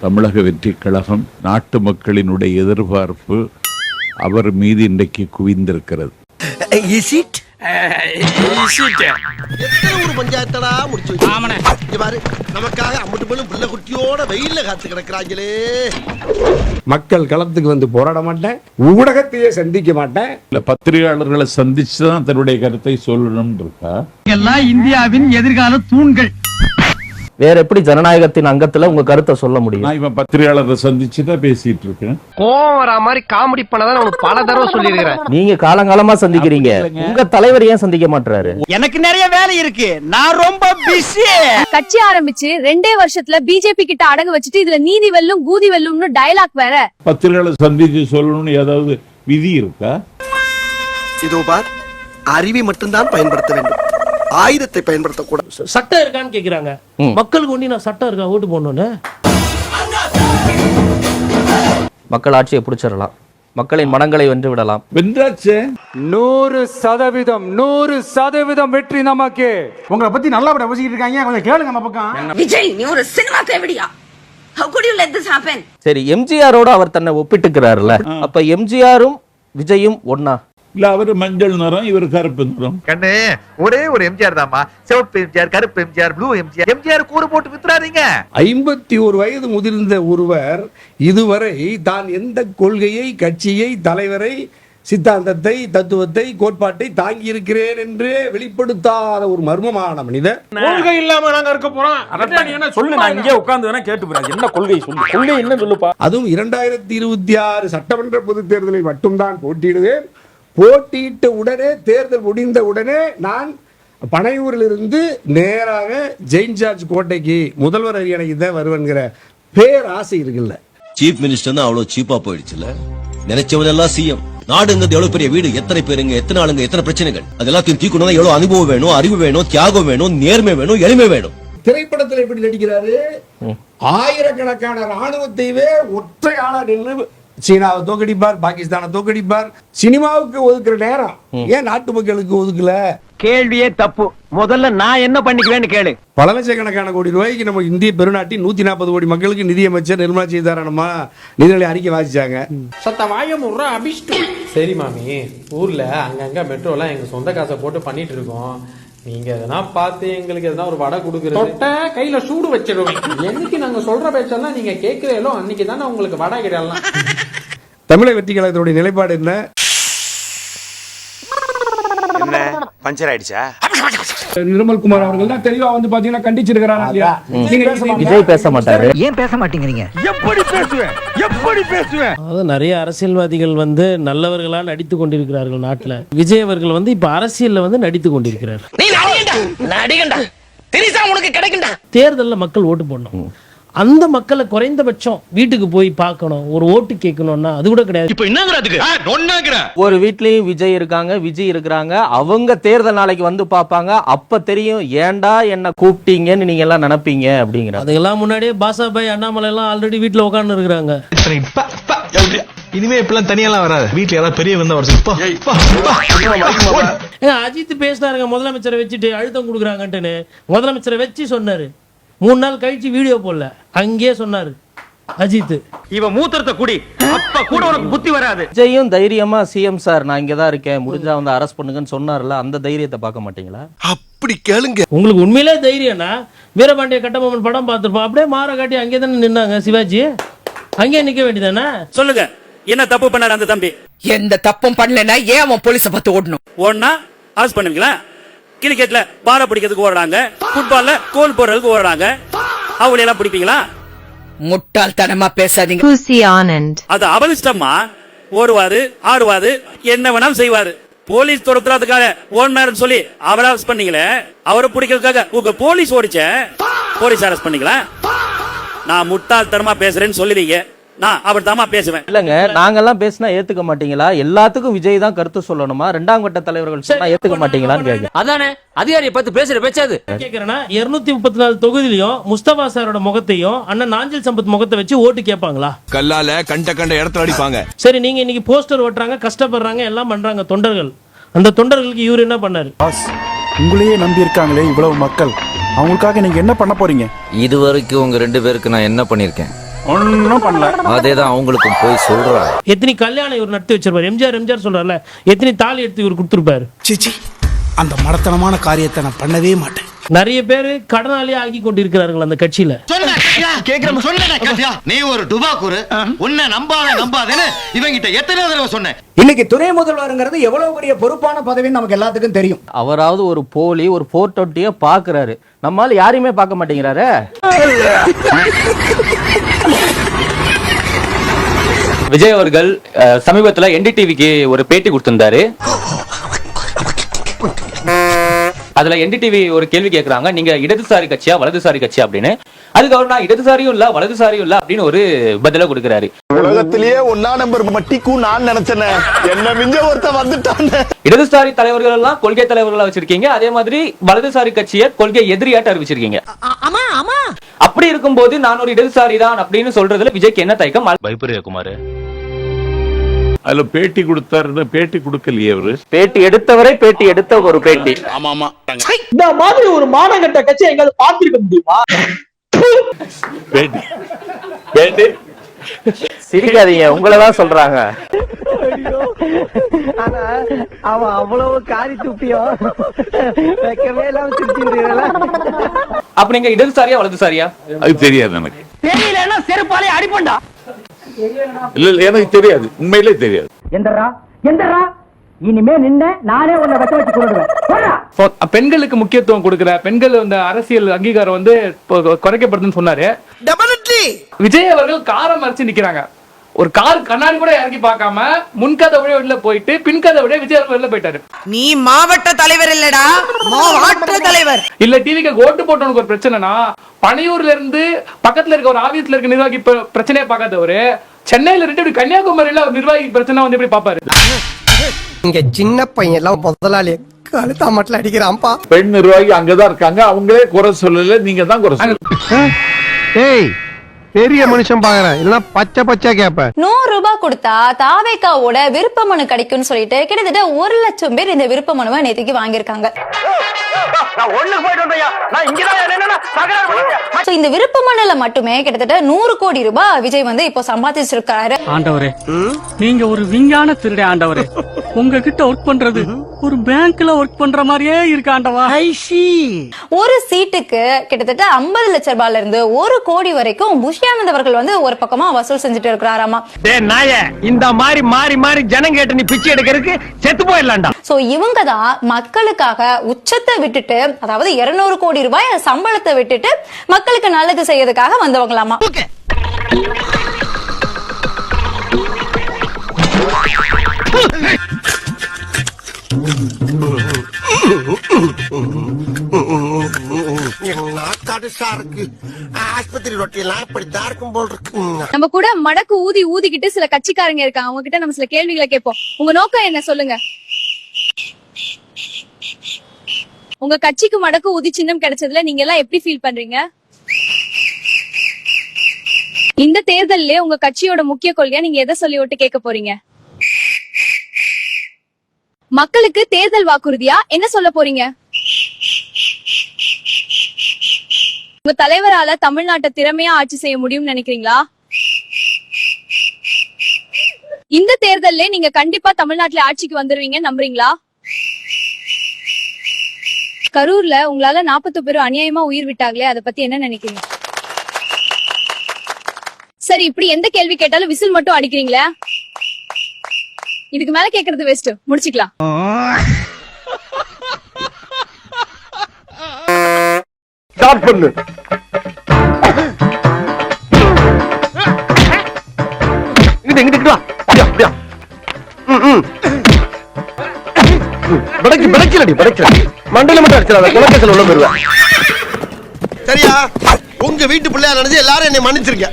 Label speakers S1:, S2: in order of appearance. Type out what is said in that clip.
S1: தமிழக வெற்றி கழகம் நாட்டு மக்களினுடைய எதிர்பார்ப்பு அவர் மீது இன்றைக்கு குவிந்திருக்கிறது.
S2: பஞ்சாயத்தடா முடிச்சு பாரு, நமக்காக அம்பட்டு போலும் பிள்ளை குட்டியோட வெயில்ல காத்து கிடக்குறாங்களே.
S3: மக்கள் களத்துக்கு வந்து போராட மாட்டேன், ஊடகத்தையே சந்திக்க மாட்டேன்,
S1: பத்திரிகையாளர்களை சந்திச்சுதான் தன்னுடைய கருத்தை சொல்லணும் இருக்கா?
S4: எல்லாம் இந்தியாவின் எதிர்கால தூண்கள்.
S5: வேற எப்படி ஜனநாயகத்தின் அங்கத்துல உங்க கருத்தை சொல்ல முடியும்?
S1: நான் இவன் பத்திரிகையாளரை சந்திச்சுதான் பேசிட்டு இருக்கேன்.
S6: கோவம் வரா மாதிரி காமெடி பண்ணதான் உனக்கு பல தடவை சொல்லியிருக்கிறேன்.
S5: நீங்க காலங்காலமா சந்திக்கிறீங்க, உங்க தலைவர் ஏன் சந்திக்க மாட்டாரு?
S4: எனக்கு நிறைய வேலை இருக்கு, நான் ரொம்ப பிஸி.
S7: கட்சி ஆரம்பிச்சு 2 வருஷத்துல பிஜேபி கிட்ட அடகு வச்சுட்டு இதுல நீதி வெல்லும் கூதி வெல்லும்னு டயலாக் வேற.
S1: பத்திரிகையாளர் சந்திச்சு சொல்லணும்னு ஏதாவது விதி இருக்கா?
S2: இதோ பார், அறிவை மட்டும்தான் பயன்படுத்த வேண்டும், ஆயுதத்தை பயன்படுத்தக்கூடாது.
S8: சட்டம் இருக்கான்னு கேக்குறாங்க. மக்களுக்கு ஒண்டி நான் சட்டம் இருக்கா ஓட்டு போடணும்னு?
S5: மக்கள் ஆட்சியை பிடிச்சிடலாம், மக்களின் மனங்களை வென்று விடலாம்.
S1: வென்றாச்சு.
S3: 100% வெற்றி நமக்கு. உங்களை பத்தி நல்லா பேசிக்கிட்டு இருக்காங்க, கொஞ்சம் கேளுங்க நம்ம பக்கம்.
S9: விஜய், நீ ஒரு cinema தேவடியா? How could you let this happen?
S5: சரி, எம்ஜிஆரோட அவர் தன்னை ஒப்பிட்டுக்கிறாருல, அப்ப எம்ஜிஆரும் விஜயும் ஒன்னா?
S1: இல்ல, அவரு மஞ்சள் நிறம், இவர் கருப்பு நிறம்.
S6: கண்ணு ஒரே ஒரு எம்ஜிஆர் தாமா, சிவப்பு எம்ஜிஆர், கருப்பு எம்ஜிஆர், ப்ளூ எம்ஜிஆர். எம்ஜிஆர் கூறு போட்டு வித்துறாதீங்க.
S3: 51 வயது முதிர்ந்த ஒருவர் இதுவரை தான் எந்த கொள்கையை, கட்சியை, தலைவரை, சித்தாந்தத்தை, தத்துவத்தை, கோட்பாட்டை தாங்கி இருக்கிறேன் என்று வெளிப்படுத்தாத ஒரு மர்மமான மனிதர்.
S8: கொள்கை இல்லாம நாங்க இருக்க போறோம். என்ன சொல்லு, நான் இங்கே உட்கார்ந்து வேணா கேட்டு போறேன். என்ன கொள்கை சொல்லு, கொள்கை என்ன சொல்லுப்பா.
S3: அதுவும் 2026 சட்டமன்ற பொதுத் தேர்தலில் மட்டும்தான் போட்டியிடுவேன். போட்டியிட்ட உடனே, தேர்தல் முடிந்த உடனே நான் பனையூரிலிருந்து நேராக ஜெயின் ஜார்ஜ் கோட்டைக்கு முதல்வர் அரியணைக்கு தான் வருவேங்கிற பேர் ஆசை இருக்குல்ல.
S10: சீஃப் மினிஸ்டர் அவ்வளவு சீப்பா போயிடுச்சுல. நினைச்சவன் எல்லாம் சிஎம். நாடுங்கிறது எவ்வளவு பெரிய வீடு, எத்தனை பேருங்க, எத்தனை ஆளுங்க, எத்தனை பிரச்சனைகள். அது எல்லாத்தையும் தீக்கணும். எவ்வளவு அனுபவம் வேணும், அறிவு வேணும், தியாகம் வேணும், நேர்மை வேணும், எளிமை வேணும்.
S3: திரைப்படத்தில் எப்படி நடிக்கிறாரு? ஆயிரக்கணக்கான ராணுவத்தையே ஒற்றை ஆளா நின்று சீனாவை தோக்கடிப்பார், பாகிஸ்தானை தோக்கடிப்பார். சினிமாவுக்கு ஒதுக்குற நேரம் ஏன் நாட்டு மக்களுக்கு ஒதுக்கல?
S4: கேள்வியே தப்பு. முதல்ல நான் என்ன பண்ணிக்குவேன்னு கேளு.
S3: பல லட்சக்கணக்கான கோடி ரூபாய்க்கு நம்ம இந்திய பெருநாட்டின் 140 கோடி மக்களுக்கு நிதியமைச்சர் நிர்மலா சீதாராமன் நிதிநிலை அறிக்கை வாசிச்சாங்க.
S11: சரி மாமி, ஊர்ல அங்கங்க மெட்ரோலாம் எங்க சொந்த காசை போட்டு பண்ணிட்டு இருக்கோம். நீங்க எதனா பார்த்து எங்களுக்கு எதனா ஒரு வடை கொடுக்கறது, கையில சூடு வச்சிருவோம். என்னைக்கு நாங்க சொல்ற பேச்செல்லாம் நீங்க கேட்கிறீங்களோ அன்னைக்கு தானே உங்களுக்கு வடை கிடையாது.
S3: தமிழக வெற்றி கழகத்தினுடைய நிலைப்பாடு என்ன?
S6: பஞ்சர் ஆயிடுச்சா?
S3: நிர்மல்குமார் அவர்கள் தான் தெளிவா வந்து பாத்தீங்கன்னா கண்டிச்சிருக்கிறாரா?
S5: விஜய் பேச மாட்டாரு.
S4: ஏன் பேச மாட்டேங்கிறீங்க?
S8: எப்படி பேசுவேன்? அதாவது நிறைய அரசியல்வாதிகள் வந்து நல்லவர்களா நடித்து கொண்டிருக்கிறார்கள் நாட்டுல. விஜய் அவர்கள் வந்து இப்ப அரசியல்ல வந்து நடித்து கொண்டிருக்கிறார். தேர்தல்ல மக்கள் ஓட்டு போடணும். அந்த மக்களை குறைந்தபட்சம் வீட்டுக்கு போய் பார்க்கணும், ஒரு ஓட்டு கேட்கணும்னா அது கூட கிடையாது.
S6: இப்ப என்னங்கறதுக்கு
S5: ஒரு வீட்லயும் விஜய் இருக்காங்க, விஜய் இருக்கிறாங்க. அவங்க தேர்தல் நாளைக்கு வந்து பாப்பாங்க. அப்ப தெரியும் ஏன்டா என்ன கூப்பிட்டீங்கன்னு நீங்க எல்லாம் நினைப்பீங்க அப்படிங்கிற.
S8: அதெல்லாம் முன்னாடியே பாசா பாய், அண்ணாமலை எல்லாம் ஆல்ரெடி வீட்டுல உட்கார்ந்து இருக்கிறாங்க.
S6: இனிமே இப்பெல்லாம் தனியெல்லாம் வராது. வீட்டுல யாராவது பெரிய வந்தா
S8: அஜித் பேசினாருங்க, முதலமைச்சரை வச்சுட்டு அழுத்தம் கொடுக்குறாங்கன்ட்டுன்னு. முதலமைச்சரை வச்சு சொன்னாரு. 3 நாள் கழிச்சு வீடியோ போடல, அங்கேயே சொன்னாரு அஜித்.
S4: இவன் மூத்திரத்தை குடி, அப்ப கூட உனக்கு புத்தி வராது.
S5: விஜயும் தைரியமா சிஎம் சார் நான் இங்கதான் இருக்கேன், முடிஞ்சா வந்து அரெஸ்ட் பண்ணுங்கன்னு சொன்னார்ல, அந்த தைரியத்தை பார்க்க மாட்டீங்களா?
S2: அப்படி கேளுங்க.
S8: உங்களுக்கு உண்மையிலே தைரியம்னா வீரபாண்டிய கட்டபொம்மன் படம் பார்த்துருப்போம், அப்படியே மாற காட்டி அங்கே தானே நின்னாங்க சிவாஜி. அங்கே நிக்க வேண்டியதானே?
S4: சொல்லுங்க, என்ன தப்பு பண்ணாரு அந்த தம்பி?
S9: எந்த தப்பும் பண்ணலனா ஏன் அவன் போலீஸ பார்த்து ஓடணும்?
S4: ஓடனா அரெஸ்ட் பண்ணுவீங்களா? கிரிக்கெட்ல பார பிடிக்கிறதுக்கு ஓடுறாங்க, ஃபுட்பால்ல கோல் போடுறதுக்கு ஓடுறாங்க, அவங்கள எல்லாம் பிடிப்பீங்களா?
S9: முட்டாள்தனமா பேசாதீங்க.
S4: அது அபலிஷ்டமா ஓடுவாரு, ஆடுவாரு, என்ன வேணாலும் செய்வாரு. போலீஸ் துரத்துறதுக்காக ஓடினாருன்னு சொல்லி அவரை அரெஸ்ட் பண்ணீங்களே, அவரை பிடிக்கிறதுக்காக உங்க போலீஸ் ஓடிச்ச, போலீஸ் அரெஸ்ட் பண்ணீங்களா? நான் முட்டாள்தனமா பேசுறேன்னு சொல்லுவீங்க, நான் அப்படித்தாமா பேசுவேன்.
S5: இல்லங்க, நாங்கெல்லாம் பேசினா ஏத்துக்க மாட்டீங்களா? எல்லாத்துக்கும் விஜய் தான் கருத்து சொல்லணுமா? 2ஆம் கட்ட தலைவர்கள் சொன்னா ஏத்துக்க மாட்டீங்களான்னு கேக்குறேன்.
S4: அதானே அதிகாரியை பார்த்து பேசுற பேச்சாது.
S8: கேக்குறேன்னா 234 தொகுதியிலையும் முஸ்தபா சாரோட முகத்தையும் அண்ணன் நாஞ்சில் சம்பத் முகத்தை வச்சு ஓட்டு கேட்பாங்களா?
S10: கல்லால கண்ட இடத்துல அடிப்பாங்க.
S8: சரி, நீங்க இன்னைக்கு போஸ்டர் ஓட்டுறாங்க, கஷ்டப்படுறாங்க, எல்லாம் பண்றாங்க தொண்டர்கள். அந்த தொண்டர்களுக்கு இவரு என்ன பண்ணாரு?
S11: உங்களையே நம்பி இருக்காங்களே இவ்வளவு மக்கள், அவங்களுக்காக நீங்க என்ன பண்ண போறீங்க?
S10: இதுவரைக்கும் உங்க 2 பேருக்கு நான் என்ன பண்ணிருக்கேன்?
S1: ஒன்னும் பண்ணல.
S10: அதேதான் அவங்களுக்கும் போய் சொல்றாங்க.
S8: எத்தனை கல்யாணம் இவர் நடத்தி வச்சிருப்பாரு. எம்ஜிஆர் சொல்றாருல, எத்தனை தாலி எடுத்து இவர் கொடுத்துருப்பாரு.
S2: சிச்சி, அந்த மடத்தனமான காரியத்தை நான் பண்ணவே மாட்டேன்.
S8: நிறைய பேர் கடனாளியே ஆக்கி கொண்டிருக்கிறார்கள் அந்த கட்சியில.
S2: நீ ஒரு டுபாக்கூரு, உன்னை நம்பாதேன்னு இவங்கிட்ட எத்தனை தடவை சொன்னேன்.
S3: இன்னைக்கு துணை முதல்வருங்கிறது எவ்வளவு பெரிய பொறுப்பான பதவின்னு நமக்கு எல்லாத்துக்கும் தெரியும்.
S5: அவராவது ஒரு போலி ஒரு 420 பாக்குறாரு, நம்மால யாரையுமே பார்க்க மாட்டேங்கிறாரு.
S11: விஜய் அவர்கள் சமீபத்துல NDTVக்கு ஒரு பேட்டி கொடுத்திருந்தாரு. அதுல NDTV ஒரு கேள்வி கேட்கறாங்க, நீங்க இடதுசாரி கட்சியா வலதுசாரி கட்சியா அப்படின்னு. அதுக்கு அவர் நான் இடதுசாரியும் இல்ல வலதுசாரியும் இல்ல அப்படின்னு ஒரு பதில கொடுக்கிறாரு.
S2: உலகத்திலேயே 1ஆம் நம்பர் மட்டிக்கும் நான் நினைச்சேன், என்ன மிஞ்ச ஒருத்த வந்துட்டான்.
S11: இடதுசாரி தலைவர்கள் எல்லாம் கொள்கை தலைவர்களா வச்சிருக்கீங்க, அதே மாதிரி வலதுசாரி கட்சியை கொள்கை எதிரியாட்ட அறிவிச்சிருக்கீங்க. அப்படி இருக்கும்போது நான் ஒரு இடதுசாரி தான் அப்படின்னு சொல்றதுல விஜய்க்கு என்ன தயக்கம்?
S10: பயப்படுறியா குமார்?
S1: அதுல பேட்டி கொடுத்தாரு, பேட்டி கொடுக்கலையே அவரு.
S5: பேட்டி எடுத்தவரை பேட்டி எடுத்த ஒரு பேட்டி.
S2: ஆமா,
S11: இந்த மாதிரி ஒரு மானங்கட்ட கட்சி எங்காவது பார்த்திருக்க முடியுமா?
S1: பேட்டி
S5: சிரிக்காதீங்க, உங்களதான் சொல்றாங்க.
S11: அவன் அவ்வளவு காரி துப்பியோ வைக்கவே எல்லாம் அப்ப நீங்க இடதுசாரியா வலதுசாரியா?
S1: அது தெரியாது எனக்கு.
S11: தெரியலன்னா செருப்பாலே அடிப்பண்டா.
S1: இல்ல எனக்கு தெரியாது, உண்மையிலே தெரியாது.
S11: எந்தரா இனிமே நின்ன நானே உன்னை வெட்ட வச்சு கொண்டுடுவேன். பெண்களுக்கு முக்கியத்துவம் கொடுக்கிற பெண்கள் இந்த அரசியல் அங்கீகாரம் வந்து குறைக்கப்படுதுன்னு சொன்னாரு. விஜய் அவர்கள் காரை மறைச்சு நிக்கிறாங்க. ஒரு கார் கண்ணாடி கூட இறக்கி பார்க்காம முன்கதை விட வெளில போயிட்டு பின்கதை விட விஜய் அவர்கள் வெளில போயிட்டாரு.
S9: நீ மாவட்ட தலைவர் இல்லடா, மாவட்ட தலைவர்.
S11: இல்ல டிவிக்கு ஓட்டு போட்டவனுக்கு ஒரு பிரச்சனைனா பனையூர்ல இருந்து பக்கத்துல இருக்க ஒரு ஆபீஸ்ல இருக்க நிர்வாகி பிரச்சனையை பார்க்காதவரு சென்னையில இருந்து கன்னியாகுமரியில ஒரு நிர்வாகி பிரச்சனை வந்து எப்படி பாப்பாரு?
S2: இங்க சின்ன பையன் எல்லாம் முதலாளி கழுத்தா மட்டும் அடிக்கிறான்ப்பா.
S1: பெண் நிர்வாகி அங்கதான் இருக்காங்க, அவங்களே குறை சொல்லல, நீங்க தான் குறை சொல்லுங்க.
S2: பெரிய மனுஷன் பாக்குறேன், இல்ல பச்சை கேப்ப.
S7: 100 ரூபாய் கொடுத்தா தாவேக்காவோட விருப்ப மனு கிடைக்கும்னு சொல்லிட்டு கிட்டத்தட்ட 1 லட்சம் பேர் இந்த விருப்ப மனுவை நேற்றுக்கு வாங்கியிருக்காங்க. இந்த விருப்ப மனுல மட்டுமே கிட்டத்தட்ட 100 கோடி ரூபாய் விஜய் வந்து இப்போ சம்பாதிச்சிருக்காரு.
S11: ஆண்டவரே, நீங்க ஒரு விஞ்ஞான திருடே ஆண்டவரே. உங்ககிட்ட ஒர்க் பண்றது ஒரு பேங்க்ல ஒர்க் பண்ற மாதிரியே இருக்கு ஆண்டவா.
S7: ஒரு சீட்டுக்கு கிட்டத்தட்ட 50 லட்சம் ரூபாயில இருந்து 1 கோடி வரைக்கும் புஷ்யானந்த் அவர்கள் வந்து ஒரு பக்கமா வசூல் செஞ்சுட்டு இருக்கிறாராமா.
S11: இந்த மாதிரி மாறி மாறி ஜனம் கேட்டு நீ பிச்சை எடுக்கிறதுக்கு செத்து போயிடலாம்டா.
S7: சோ இவங்க தான் மக்களுக்காக உச்சத்தை விட்டுட்டு, அதாவது 200 கோடி ரூபாய் சம்பளத்தை விட்டுட்டு மக்களுக்கு நல்லது செய்யறதுக்காக வந்தவங்களாமா. நம்ம கூட மடக்கு ஊதிக்கிட்டு சில கட்சிக்காரங்க இருக்காங்க, அவங்க கிட்ட நம்ம சில கேள்விகளை கேட்போம். உங்க நோக்கம் என்ன சொல்லுங்க? உங்க கட்சிக்கு மடக்கு ஊதி சின்னம் கிடைச்சதுல நீங்க எல்லாம் எப்படி ஃபீல் பண்றீங்க? இந்த தேர்தல்ல உங்க கட்சியோட முக்கிய கொள்கையா நீங்க எதை சொல்லி ஓட்டு கேட்க போறீங்க? மக்களுக்கு தேர்தல் வாக்குறுதியா என்ன சொல்ல போறீங்க? உங்க தலைவரால தமிழ்நாட்டை திறமையா ஆட்சி செய்ய முடியும்னு நினைக்கிறீங்களா? இந்த தேர்தல்ல நீங்க கண்டிப்பா தமிழ்நாட்டுல ஆட்சிக்கு வந்துருவீங்க நம்புறீங்களா? கரூர்ல உங்களால 40 பேர் அநியாயமா உயிர் விட்டாங்களே, அதை பத்தி என்ன நினைக்கிறீங்க? சரி, இப்படி எந்த கேள்வி கேட்டாலும் விசில் மட்டும் அடிக்கிறீங்களே, இதுக்கு மேல கேக்குறது வேஸ்ட். முடிச்சுக்கலாம்.
S2: ஸ்டார்ட் பண்ணு. இங்கிட்டு வா. அப்படியா? படைக்கல மண்டல மட்டும் அடிச்சிடாத, குலக்கேசல் உள்ள போயிருவேன். சரியா? உங்க வீட்டு பிள்ளையா நினைச்சு எல்லாரும் என்னை மன்னிச்சிருங்க.